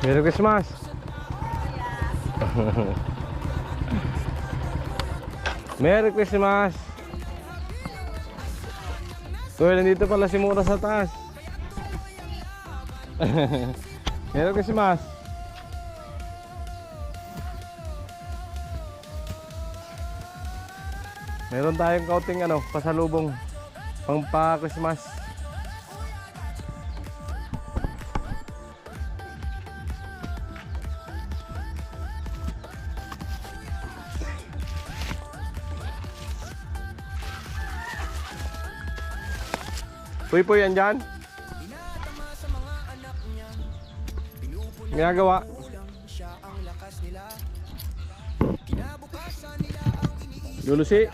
Merry Christmas. Merry Christmas. Tuloy, nandito pala si Mura sa taas. Merry Christmas. Meron tayong kauting pasalubong pang pa-Christmas. Puy-puy, andyan? Ginagawa? Lulusi?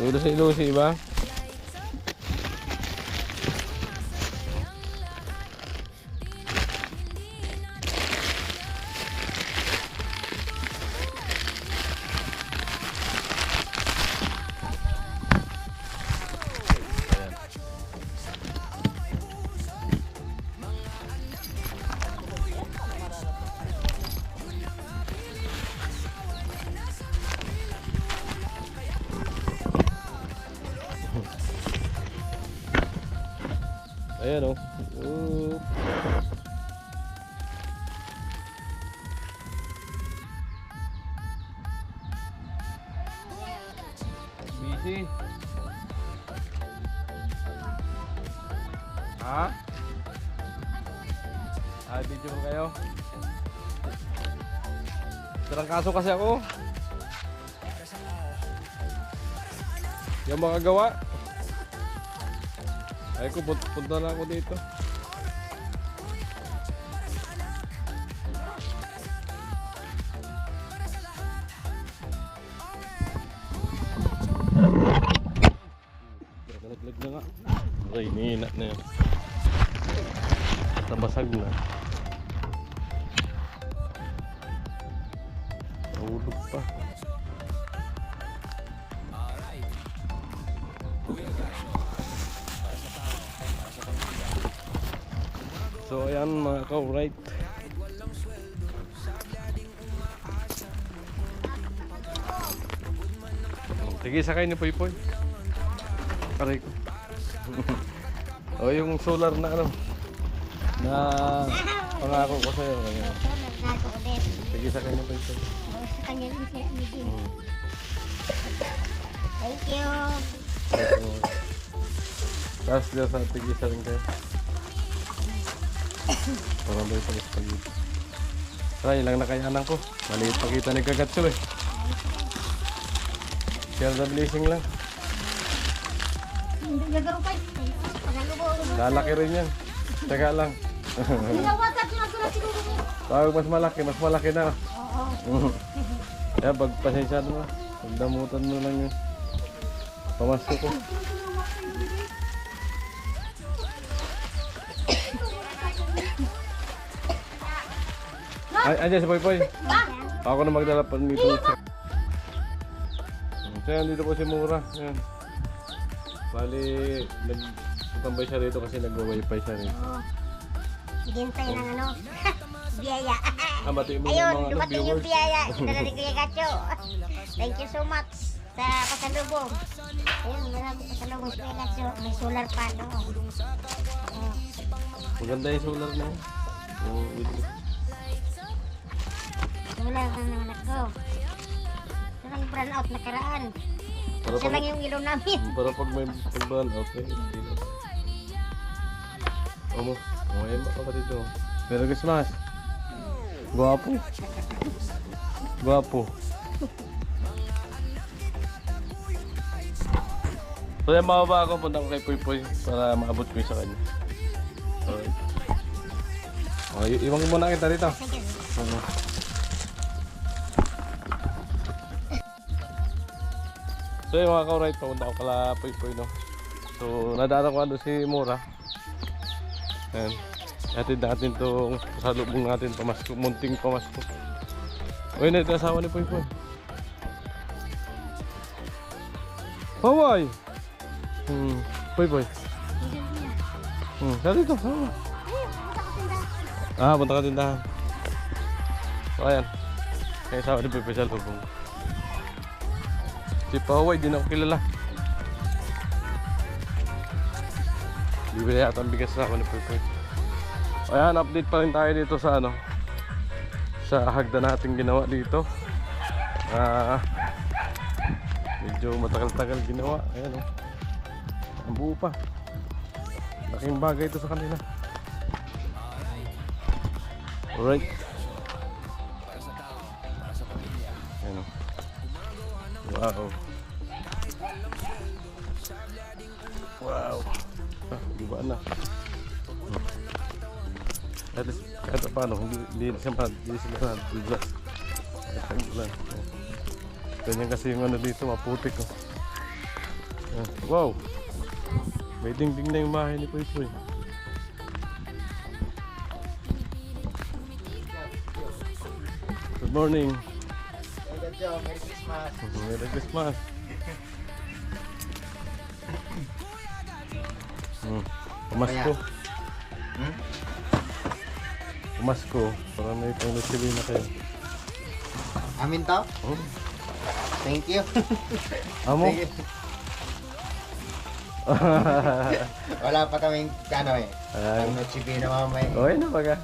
Lulusi ba? Ayan o. Busy. Ha? Video mo kayo. Trangkaso kasi ako. Yung makagawa. Ay ko, punta na ako dito. Nalaglag na nga. Ay, nihina na yun. Nabasag na. Nahulog pa. So ayan mga ka-right. Sige, sakay ni Poy Poy. Aray ko. O yung solar na na pangako ko sa'yo. Sige, sakay ni Poy Poy. Thank you. Tapos dyan sa tigisa rin kayo. Parang ba yung spaghetti. Tara, ilang nakayanan ko. Maliit pakita ni Kagatso eh. Share the blessing lang. Lalaki rin yan. Teka lang. Pag mas malaki na. Kaya pagpasensya mo. Pagdamutan mo lang yung pamasko ko. Andiyan si Poy Poy. Ako na magdala pa nito. So yan, dito po si Mura. Yan. Bali, nagtambay siya rito kasi nag-wifi siya rin. Hintay ng biyaya. Batiin mo Ayun, yung mga dumating yung viewers. biyaya. Dala ni Kuya Gacho. Thank you so much sa pasalubong. Ayun, maraming pasalubong si Kuya Gacho. May solar pa, no? Maganda yung solar na yun. Solar na ng anak ko. Ito lang yung brand out nakaraan. Para Isa lang yung ilaw namin. Para pag may pag-brand out, okay. Omo, ayun ba ka dito? Merry Christmas. Guwapo. Guwapo. So yan, mababa ako. Punta ko kay Poy Poy para maabot ko yung sa kanya. Alright. Iwan ko muna kita dito. So yung mga ka-right, papunta ko kala Poy Poy, no? So nadaanan ko si Mura. Ayan. Hatid natin itong pasalubong natin, pamasko, munting pamasko. Uy, na ito asawa ni Poy Poy. Hawaii! Poy Poy. Saan dito? Punta ka tindahan. So ayan. Kaya sabi ni Pepe sa lubong. Si Paway, di na ako kilala. Bibili yata ang bigas sa ako ni Pepe. Ayan, update pa rin tayo dito sa ano, sa hagdan natin ginawa dito. Medyo matagal-tagal ginawa. Ayan o. Ang buo pa. Laking bagay ito sa kanila. Alright. Ayan o. Wow. Wow. Diba na. Kahit paano, hindi sila na-adjust. Ganyan kasi yung ano dito, maputik. Wow! May dingding na yung bahay ni Poy Poy. Good morning! Merry Christmas! Merry Christmas! Pamasko. Pamasko. Para may pang-lusilin na kayo. Amin to? Oh. Thank you. Amo? Thank you. Wala pa kaming ano eh. Ang nachibi na mamay. Okay na baga.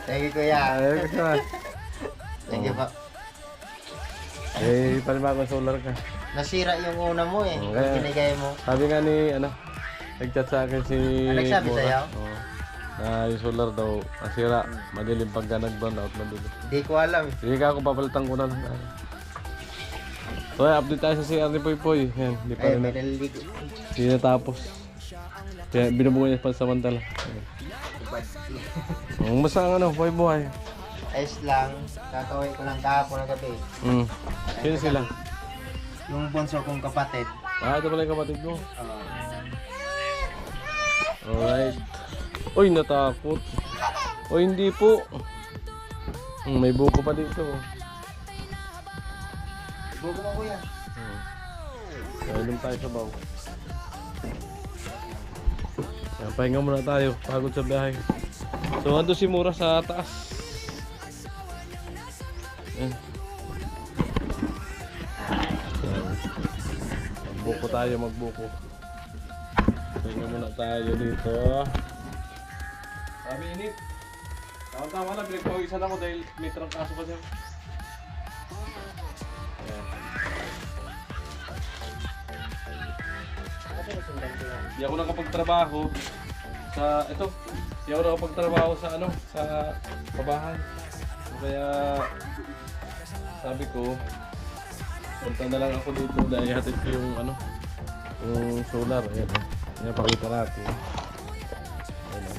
Thank you kuya. Merry Christmas. Thank you pa. Palibagong solar ka. Nasira yung una mo eh. Okay. Yung binigay mo. Sabi nga ni, nag-chat sa akin si Nagsabi Mora. sa'yo? Oo. Na yung solar daw, nasira. Madilim pagka nag-burn out, madilim. Hindi ko alam. Sige ka, ako papalitan ko na lang. So, update tayo sa CR ni Poy Poy. Yan, hindi pa Ay, rin. may naliligo. Hindi natapos. Kaya binubuhay niya pa sa samantala. Basta ang buhay-buhay. Ayos lang. Kakawin ko lang kahapon na gabi. Sino sila? Yung bunso kong kapatid. Ito pala yung kapatid mo. Uh, Alright. Uy, natakot. Uy, hindi po. May buko pa dito. Bugo mo kuya. Inom tayo sa baw. Pahinga muna tayo. Pagod sa biyahe. So, ando si Mura sa taas. Ayan. Magbuko tayo, magbuko. Pahinga muna tayo dito. Sabi init. Tama-tama na, pinagpawisan ako dahil may trangkaso pa siya. Ayan. Di ako nakapagtrabaho sa ito. Di ako nakapagtrabaho sa sa pabahay. Kaya sabi ko, punta na lang ako dito dahil hatid ko yung yung solar. Ayan. Ayan, pakita natin. Ayan.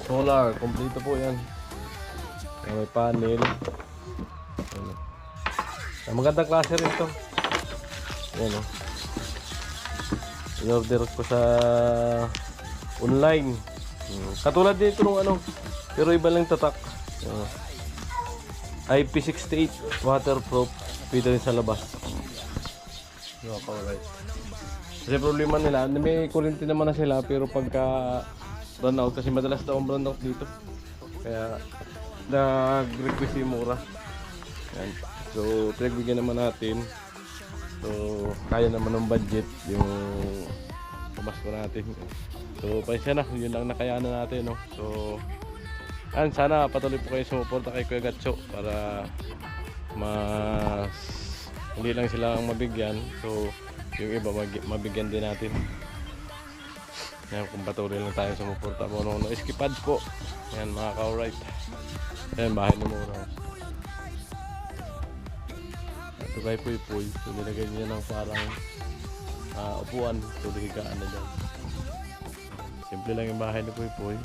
Solar, kompleto po yan. May panel. Ayan. Magandang klase rin ito. Ayan o. In-order ko sa online. Katulad din ito nung pero iba lang tatak. IP68 waterproof. Pwede rin sa labas. Alright. Kasi problema nila, may kuryente naman na sila pero pagka run out, kasi madalas daw ang run out dito. Kaya nag-request si Mura. Yan. So, pinagbigyan naman natin. So, kaya naman ng budget yung pamasko natin. So, pansya na. Yun lang nakayanan natin. No? So, sana patuloy po kayo sumuporta kay Kuya Gatcho para mas hindi lang sila ang mabigyan. So, yung iba mabigyan din natin. Yan, kung patuloy lang tayo sumuporta po. Skipads po. Yan, mga ka-alright. Yan, bahay ni Mura. Ito kay Poy Poy. So, nilagay niya ng parang upuan. So, higaan na dyan. Simple lang yung bahay ni Poy Poy.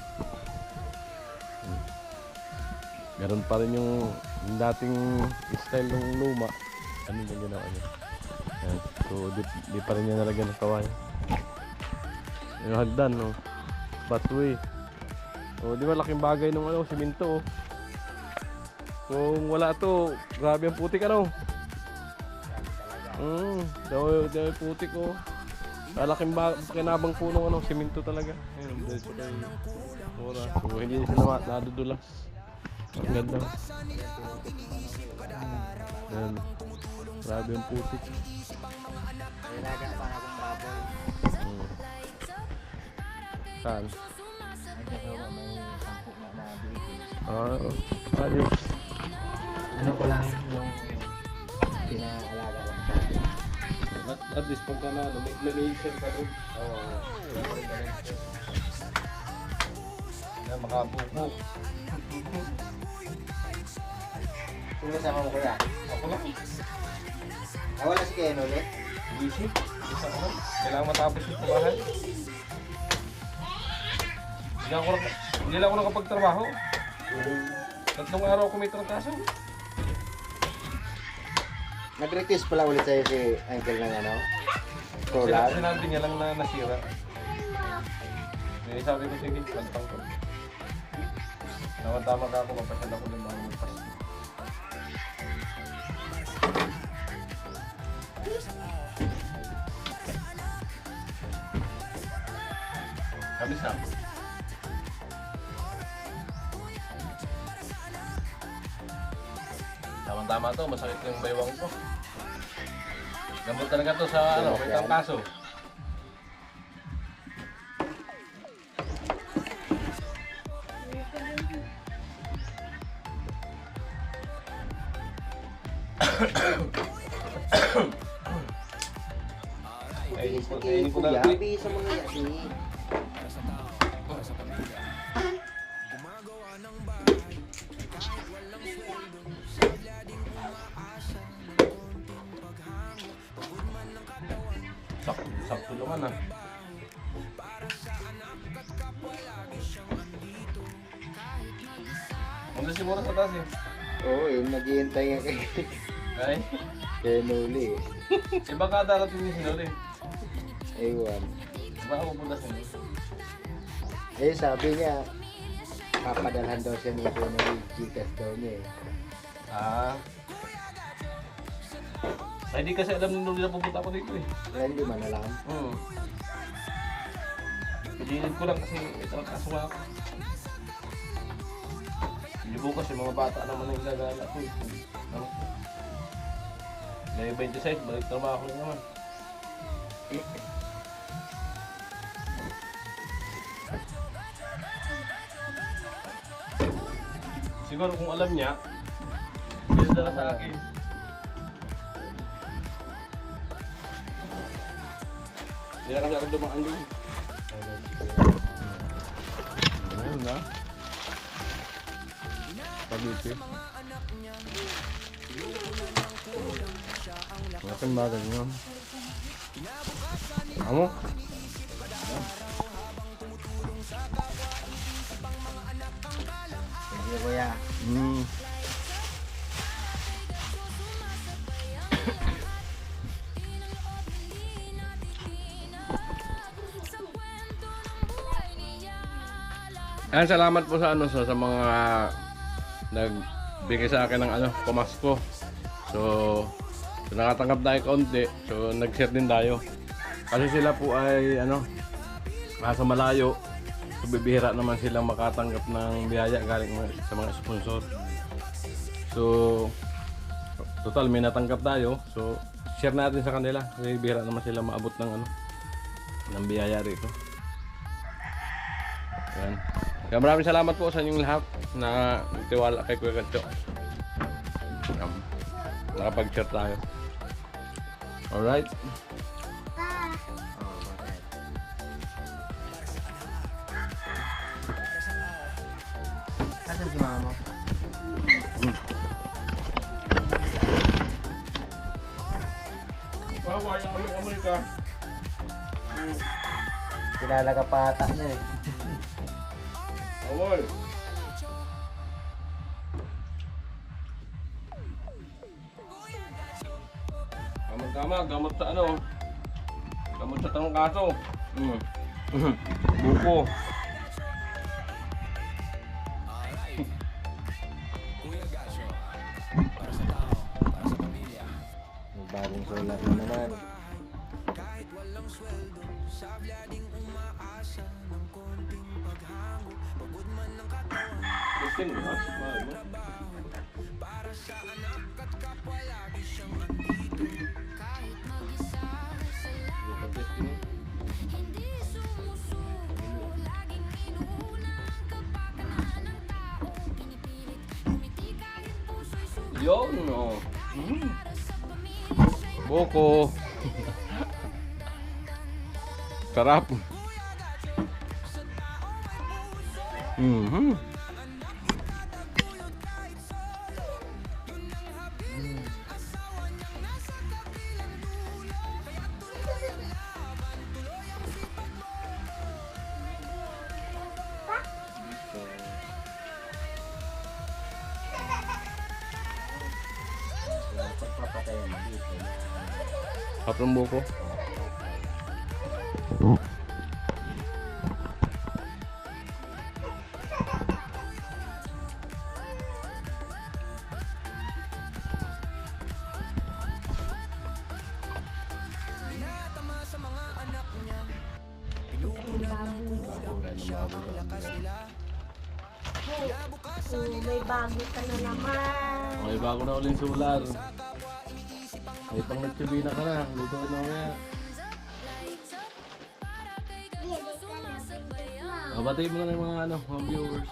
Ganon pa rin yung dating style ng luma. Ano yung ginawa niya. Yan. So, di pa rin niya nalagyan ng kawayan. Yung hagdan, no? Batway. O, di ba laking bagay nung siminto, oh. Kung wala to, grabe ang putik, Daw putik ko. Kalaking kinabang puno ano, siminto talaga. Ayun, dito kay Mora. So hindi sila nadudulas. Ang ganda. Ayan. Grabe yung putik. Ilaga para akong baboy. Saan? Nagkatawa may sampu na nabili. Ayos. Ano ko lang yung pinaalaga ko sa akin. At least pagka na, may ka doon. Oo. Na makabuko. Kung nasama mo kuya? Ako lang. Wala si Ken ulit? Busy. Isa ko lang. Kailangan matapos yung trabahan. Hindi lang ako nakapagtrabaho. 3 araw ako may trangkaso. Nag-request pala ulit sa'yo si Uncle ng ano? Solar? Sinabi niya lang na nasira. Sabi ko, sige, lantang ko. Tama ka ako, mapasyal ako ng mga magpas. Kabis na. Tama-tama to, masakit yung baywang ko. Gamot talaga to sa ano, may tangkaso. Bilis na kay Kuya. Bilis sa mga yasi. Sakto naman ah. Ano si Mura sa taas eh? Oo, yung naghihintay nga kay Ay? Nuli. Iba ka darating ni Sinoli. Ewan. Baka pupunta Sinoli. Eh, sabi niya, papadalhan daw siya ni Nuli. Gcash daw niya eh. Ah. Ay di kasi alam ni Noli na pupunta ako dito eh. Kaya hindi man alam. Pililit ko lang kasi ito ang kaso nga ako. Hindi bukas yung mga bata naman ang ilagala ko eh. Ano? May 26, balik trabaho na naman. Siguro kung alam niya, pinadala sa akin. Hindi na kasi ako dumaan doon. Ayun na. Pabiti. Malaking bagay yun. Amo? Thank you, Kuya. Ayan, salamat po sa ano sa mga nagbigay sa akin ng ano, pamasko. So nakatanggap tayo konti. So nag-share din tayo. Kasi sila po ay ano, nasa malayo. So bibihira naman silang makatanggap ng biyaya galing sa mga sponsor. So total may natanggap tayo. So share natin sa kanila. Kasi bihira naman sila maabot ng ano, ng biyaya rito. Ayan. Kaya maraming salamat po sa inyong lahat na nagtiwala kay Kuya Gancho. Nakapag-share tayo. Alright. Nasaan si mama mo? Bawa yung amoy ka. Kilala ka pa ata niya eh. Amoy. Gamot sa ano? Gamot sa tangkaso. Buko. bagong solar na naman. Testing mo, mahal mo. Yun, no. Boko. Sarap. Mhm. Pagpapatayan dito. Sarap ng buko. So, may bago ka na naman. May bago na uling solar. May pang nagtubina ka na. Luto na mamaya. Batay mo na ng mga mga viewers.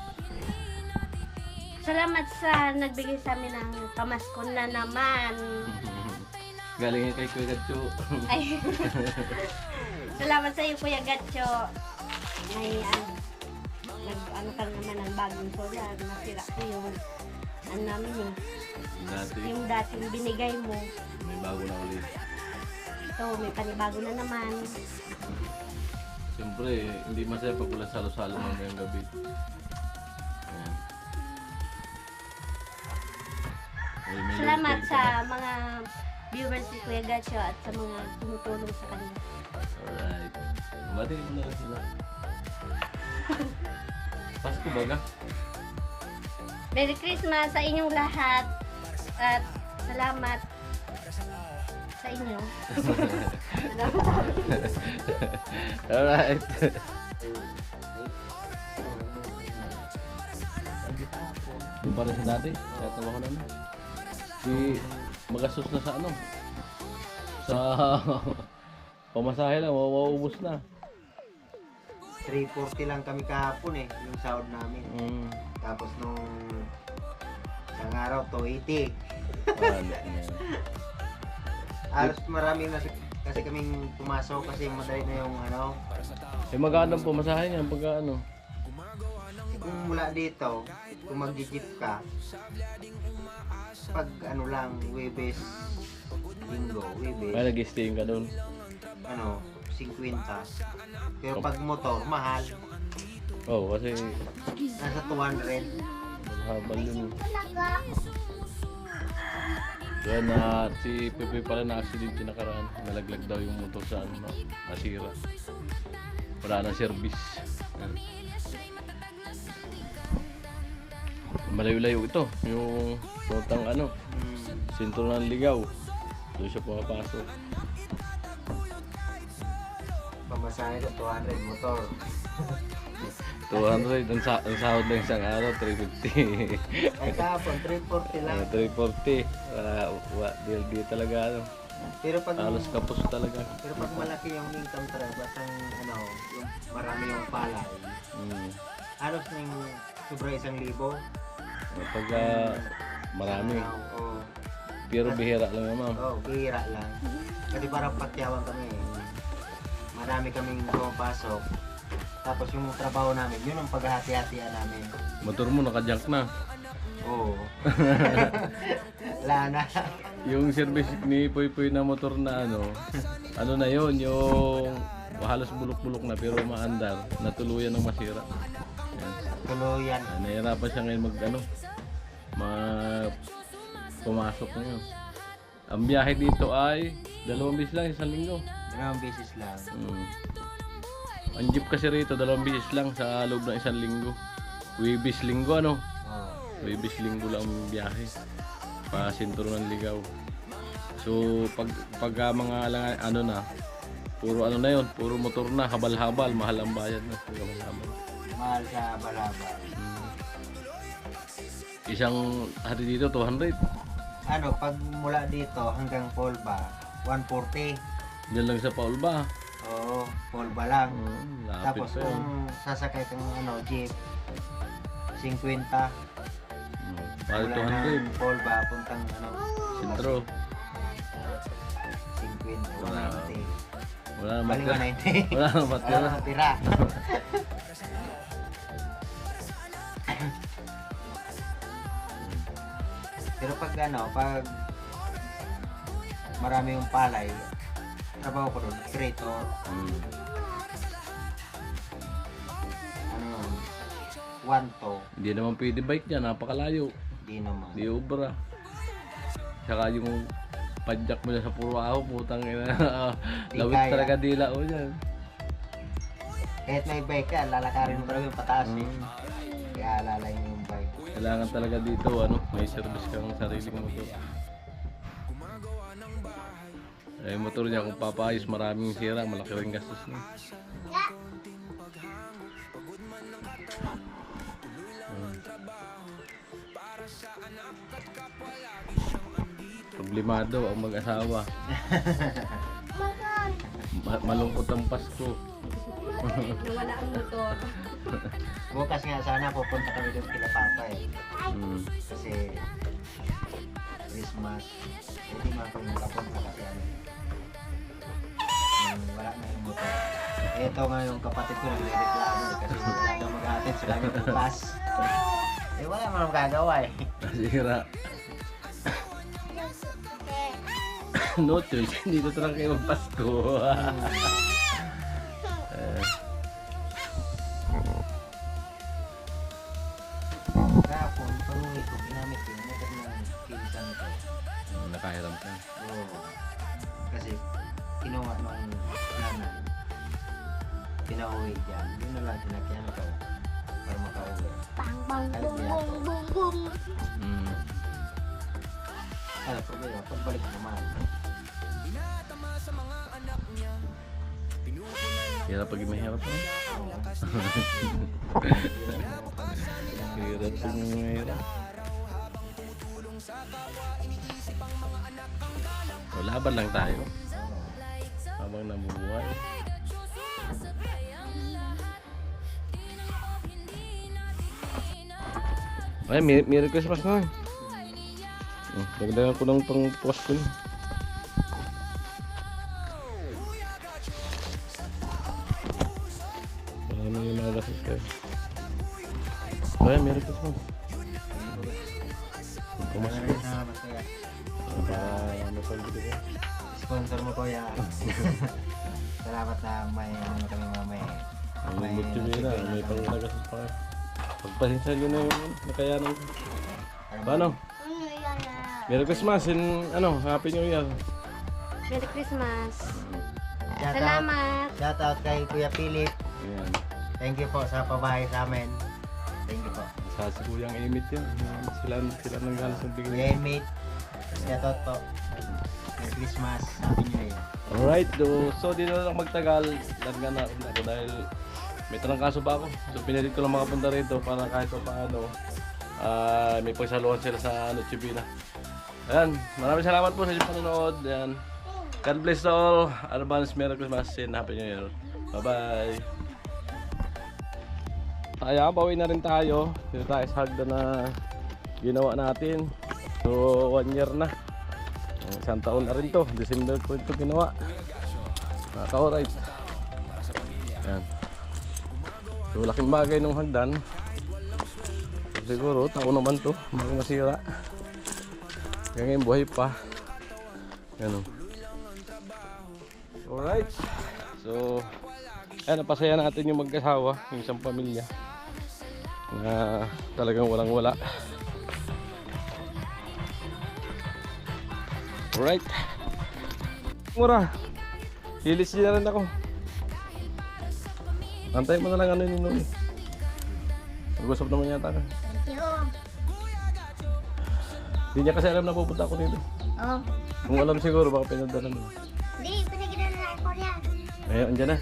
Salamat sa nagbigay sa amin ng pamasko na naman. Galing kay Kuya Gatcho. Ay. Salamat sa iyo, Kuya Gatcho. May ano ka naman ng bagong solar. Nasira ko yung namin eh. Dati, Yung dating binigay mo. may bago na ulit. Ito, may panibago na naman. Siyempre, hindi masaya pag wala salo-salo mamayang gabi. Ayan. May Salamat lulutuin sa ka na. mga viewers ni Kuya Gatcho at sa mga tumutulong sa kanya. Alright. Batay mo na lang sila. Pasko baga? Merry Christmas sa inyong lahat at salamat sa inyo. Alright. Yung para sa dati, kaya tawa ko naman. Si magastos na sa ano? Sa pamasahe lang, mauubos na. 340 lang kami kahapon yung sahod namin. Tapos nung isang araw, 280. Ano, yan. Halos marami na kasi kaming pumasok kasi madali na yung ano. Eh magkano ang pamasahe niya pagka ano? Kung mula dito, kung mag-jeep ka, pag ano lang, Webes, Linggo, Webes, Kaya nag-stay ka doon. ano, 50. Pero pag motor, mahal. Oh, kasi Nasa 200. habal yun. Kaya na si Pepe pala na accident yung nakaraan. Nalaglag daw yung motor sa ano, nasira. Wala na service. Yan. Malayo-layo ito. Yung rotang ano, sentro ng Ligaw. Doon siya pumapasok. Pamasahe ko 200 motor. 200, ang sahod ng isang araw, 350. Ay kahapon, 340 lang. 340. Di talaga ano. Pero pag Halos kapos talaga. pero pag malaki yung income talaga, batang ano, yung marami yung palay. Halos ng sobra 1,000. Pag marami. Oo. Pero bihira lang naman. Oh, bihira lang. Kasi parang patyawan kami. Marami kaming pumapasok. Tapos yung trabaho namin, yun ang paghahati-hatian namin. Motor mo nakajunk na. Oo. Wala na. Yung service ni Poy Poy na motor na ano na yon, yung halos bulok-bulok na pero maandar, natuluyan ng masira. Yan. Tuluyan. Nahirapan siya ngayon pumasok ngayon. Ang biyahe dito ay 2 beses lang, 1 linggo. Dalawang beses lang. Ang jeep kasi rito 2 beses lang sa loob ng 1 linggo. Webes linggo ano? Oo. Webes linggo lang ang biyahe. Pa sentro ng Ligaw. So pagka mga ano na, puro ano na yun, puro motor na, habal-habal, mahal ang bayad na. Habal-habal. Mahal sa balaba. Isang hari dito, 200. Ano, pag mula dito hanggang Polba, 140. Diyan lang sa Paul ba? Oo, Polba lang. Lapit Tapos pa yun. kung sasakay kang ano, jeep, 50. Pare Mula 200. ng Polba, puntang ano, Sintro. 50, 190. Wala naman Bali tira. 190. Wala naman Wala tira. nang tira. Pero pag ano, pag marami yung palay, trabaho ko doon, creator, ano yun, wanto, Hindi naman pwede bike dyan, napakalayo. di naman. Di obra. Tsaka yung padjak mo dyan sa puro aho, putang ina. Di Lawit kaya. talaga dila ko dyan. Kahit may bike ka, lalakarin mo talaga yung pataas eh. Mm. Kaya alalayin mo yung bike. Kailangan talaga dito, ano, may service kang sariling motor. Yung motor niya, kung papayos, maraming sira, malaki rin gastos niya. Problemado ang mag-asawa. Malungkot ang Pasko. Nawala ang motor. Bukas nga sana pupunta kami doon kila Papa eh. Kasi Christmas, hindi man kami makapunta kasi ano. Wala na yung motor. Ito nga yung kapatid ko nagre-reklamo eh, kasi wala daw mag-atid sa kanya bukas. Eh wala man magagawa eh. Nasira. No choice, hindi ko talaga kayo magpasko. Kahapon, pag-uwi ko, ginamit ko yung motor ng pinsan ko. Nakahiram ka. Oo. Kasi kinuha nung nanay. Pinauwi dyan. Yun na lang sinakyan ko para makauwi. Bang, bang, bum, bum, bum, bum. Ano, problema, pagbalik naman. Hirap pag mahirap na. Hirap pag mahirap. O, laban lang tayo. Habang nabubuhay. Ay, Merry Christmas na. Dagdagan ko ng pang Pasko niya. Marami yung mga lasas kayo. Ay, Merry Christmas. Pumasok. Maraming salamat kaya. Para mapagdito ko. Sponsor mo kuya. Salamat na may ano na kami mamaya. Ang multimina, may panglagasas pa kayo. Pagpasensya nyo na yung nakayanan ko. Paano? Merry Christmas and ano, Happy New Year. Merry Christmas. Shout out, Salamat. shout out kay Kuya Philip. Ayan. Thank you po sa pabahay sa amin. Thank you po. Sa si Kuyang Emit yun. Sila nang galas ng bigay. Kuya Emit. Shout out po. Merry Christmas. Happy New Year. Alright, so di na lang magtagal. Larga na ako dahil may trangkaso pa ako. So pinalit ko lang makapunta rito para kahit pa paano may pagsaluhan sila sa Noche Buena. Ayan, maraming salamat po sa inyong panonood. Ayan. God bless all. Advance Merry Christmas and Happy New Year. Bye-bye. Ayan, bawi na rin tayo. Dito tayo sa hagdan na ginawa natin. So, 1 year na. Isang taon na rin to. December ko ito ginawa. Naka-alright. Ayan. So, laking bagay nung hagdan. Siguro, taon naman to. Bago masira. Kaya ngayon buhay pa. Yan o. Alright. So, ayan, napasaya natin yung mag-asawa, yung isang pamilya. Na talagang walang-wala. Alright. Mura. Hilis din na rin ako. Antay mo na lang ano ni Noy. Nag-usap naman yata ka. Thank you. Hindi niya kasi alam na pupunta ako dito. Oh. Kung alam siguro, baka pinadala mo. Hindi, pinagilan na ako yan. Ay, andyan na.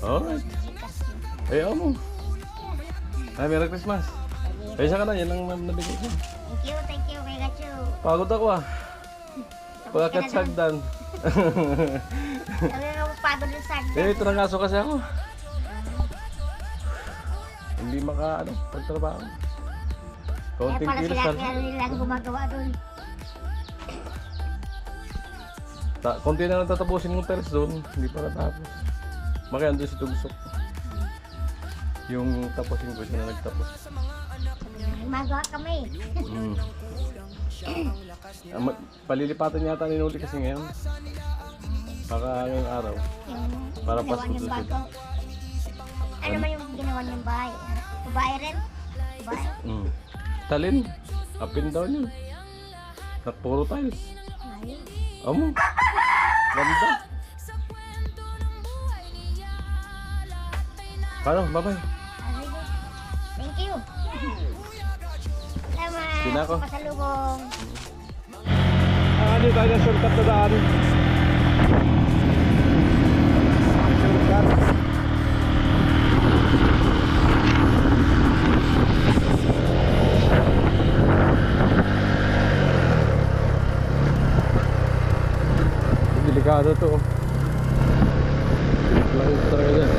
Oo. Alright. Ay, mo. Ay, Merry Christmas. Ay, isa ka na. Yan ang nabigay ko. Thank you, kay Gacho. Pagod ako ah. Pagkat sagdan. Sabi mo, pagod yung sagda. Eh, ito na kasi ako. Hindi pagtrabaho. Kaya Kaunting pala kilos sila, lang. kaya nila gumagawa doon. Konti na lang tatapusin ng terrace doon. Hindi pa natapos. Makayan doon si Tugsok. Yung tapusin ko, siya na nagtapos. Gumagawa kami. Mm. Palilipatan yata ni Noli kasi ngayon. Baka ngayong araw. Yung Para ginawa Pasko niyang susunod. bago. Ano ba yung ginawa niyang bahay? Bahay rin? Bahay? Mm. Talin. Up and down yun. At puro tiles. Ay. Amo. Ganda. Paano? Bye-bye. Thank you. Salamat. Sina ako. Pasalubong. Ano tayo na shortcut na daan? Shortcut. Delikado to. Lang talaga dyan.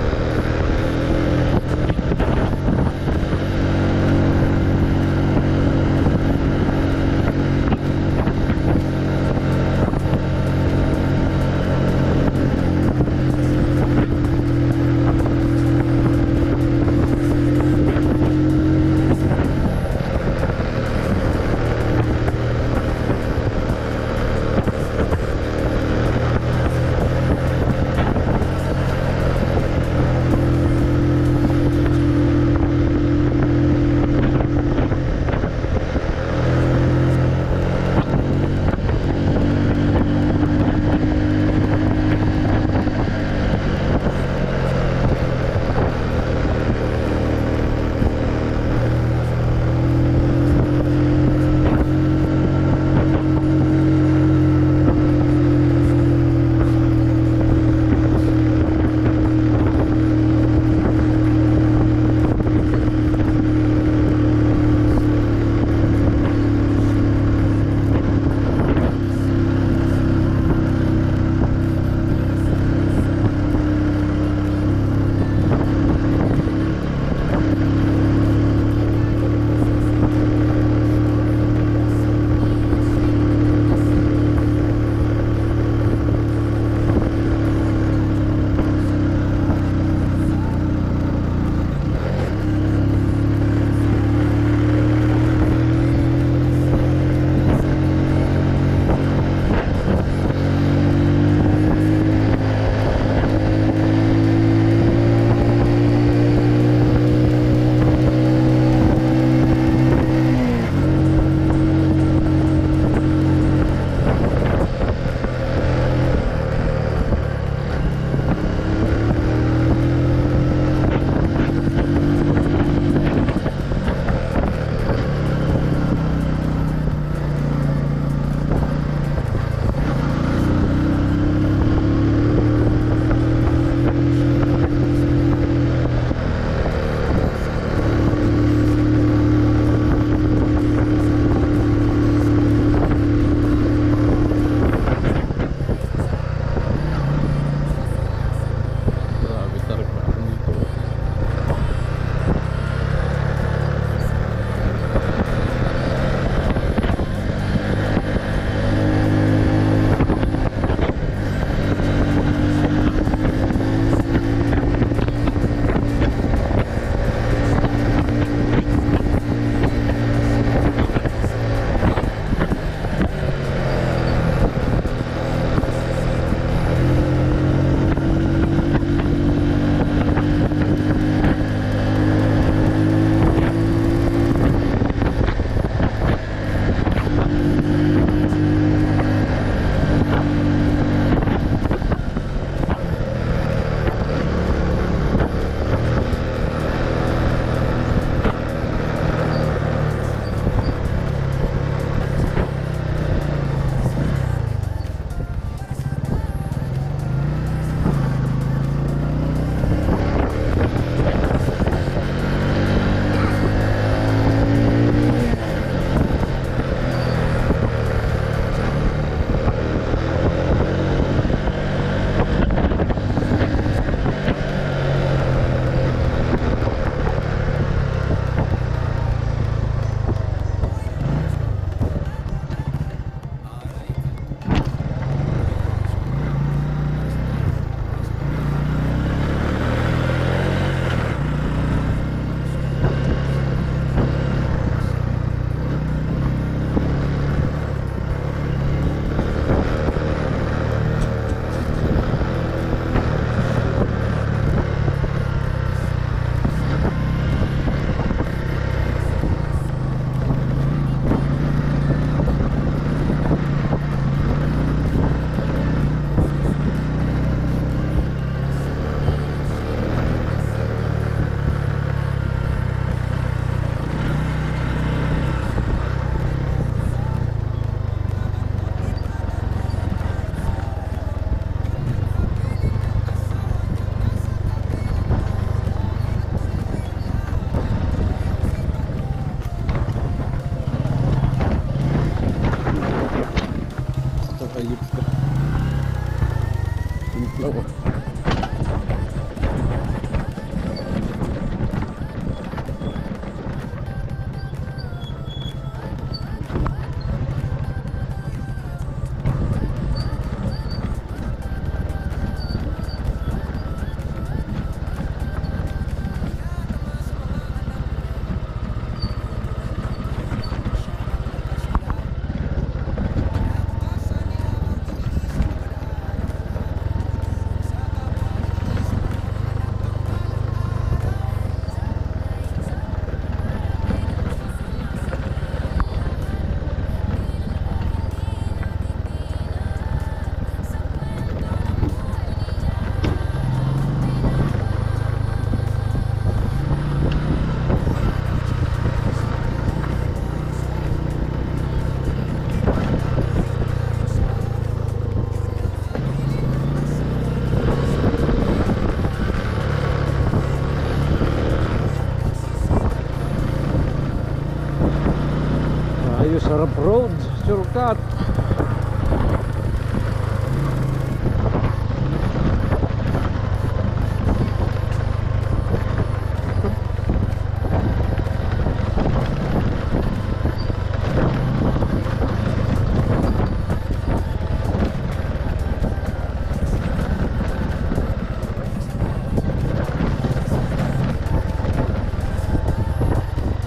Sarap road, shortcut.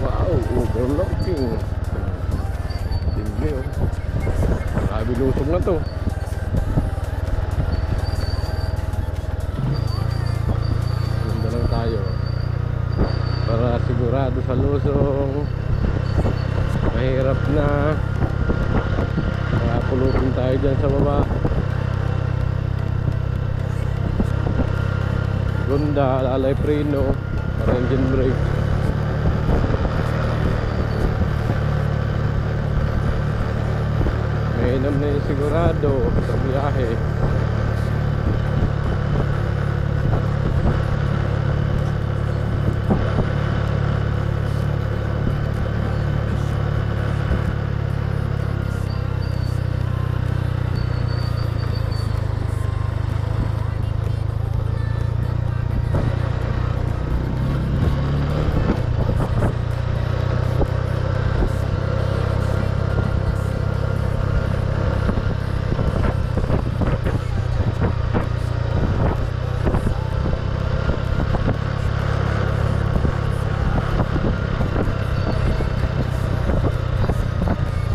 Wow, overlooking. Tingnan yun. Grabe lusog na to. Ganda lang tayo. Para sigurado sa lusong. Mahirap na. Kaya pulutin tayo dyan sa baba. Gunda, lalay preno. Para engine brake. Mainam na yung sigurado sa biyahe.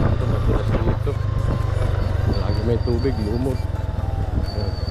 Ito matulas dito. Lagi may tubig, lumot. Ayan.